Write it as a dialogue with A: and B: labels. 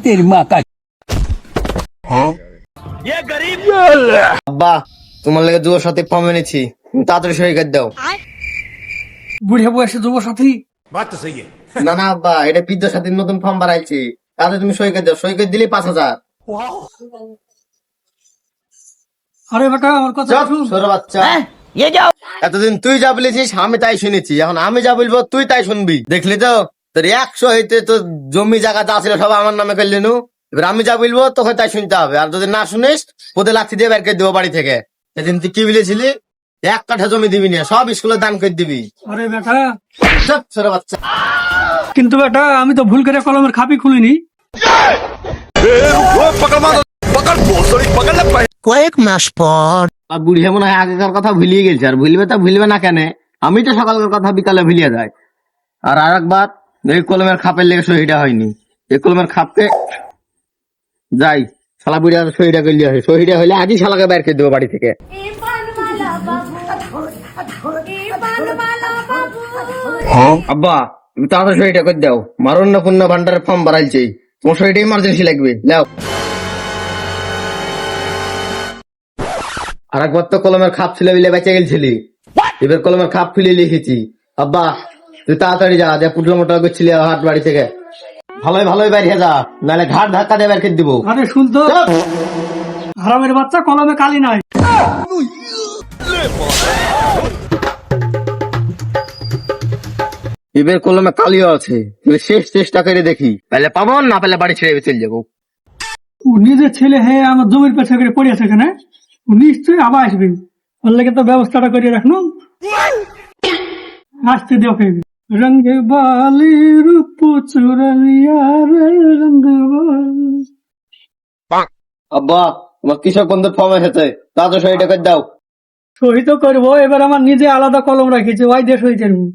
A: तेरी माँ का
B: আব্বা তোমার লাগে যুব সাথী ফর্ম এনেছি, তাড়াতাড়ি সই করে দাও।
A: বুড়িয়া বয়সে যুব সাথী।
B: না না আব্বা, এটা বৃদ্ধ সাথীর নতুন ফর্ম বাড়াইছি, তাতে তুমি সই করে দাও। সই করে দিলে 5,000।
A: আরে বেটা আমার কথা
B: চুপ,
A: শুন।
B: ছোট বাচ্চা। এতদিন তুই যা বলেছিস আমি তাই শুনেছি, এখন আমি যা বলবো তুই তাই শুনবি। দেখলি তো তোর 100 হইতে তোর জমি জায়গা যা ছিল সব আমার নামে করলি নু। এবার আমি যা বলবো তোকে তাই শুনতে হবে, আর যদি না শুনিস পোদে লাঠি দিয়ে বের করে দেবো বাড়ি থেকে। সেদিন তুই কি বলেছিলি, 1 কাঠা জমি দিবি না, সব স্কুলে দান করে দিবি।
A: আরে বেটা
B: চুপ, ছোট বাচ্চা।
A: কিন্তু বেটা আমি তো ভুল করে কলমের খাপি খুলিনি।
C: কয়েক মাস পর
B: আর বুড়িয়া মনে হয় আগেকার কথা ভুলিয়ে গেছে, আর ভুলবে তা ভুলবে না কেন? আমি তো সকালকার কথা বিকালে ভুলিয়ে যায়। আর আরেকবার এই কলমের খাপের লেগে সহিটা হয়নি, এই কলমের খাপকে যাই শালা বুড়িয়া সহিটা করলে হয়। সহিটা হইলে আজই শালাকে বের করে দেবো বাড়ি থেকে। আব্বা তুমি তাড়াতাড়ি সহিটা করে দাও, মারণ্য পূর্ণ ভান্ডারের ফর্ম বাড়াইছে, তোমার সহিটা ইমার্জেন্সি লাগবে। লাও। আরেকবার তো কলমের খাপ ছিল বিলে বেঁচে গেছিলি, এবার কলমের খাপ খুলে লিখেছি। আব্বা তুই তাড়াতাড়ি যা, যা পুটলো মোটা করছিলি হাট বাড়ি থেকে, ভালোই ভালোই বাইরে যা, নাহলে ঘাট ধাক্কা দিয়ে বের করে দিব।
A: আরে শুন তো, হারামের বাচ্চা কলমে কালি নাই।
B: এবার কলমে কালিও আছে, এবার শেষ চেষ্টা করে দেখি, পেলে পাবো না পেলে বাড়ি ছেড়ে চলে যাবো।
A: ও নিজের ছেলে হে আমার জমির পেছনে করে পড়ে আছে এখানে, ও নিশ্চয়ই আবার আসবে। ওর লেগে তো ব্যবস্থাটা করে রাখলাম, আসতে দেও কে রঙে বালি রূপ চুরালিয়া রে রঙে বালি।
B: আব্বা আমার কৃষক বন্ধুর ফর্ম এসেছে, তাড়াতাড়ি সহিটা করে দাও।
A: সহি তো করবো, এবার আমার নিজে আলাদা কলম রাখিছে, ওই দিয়ে সহি করবো।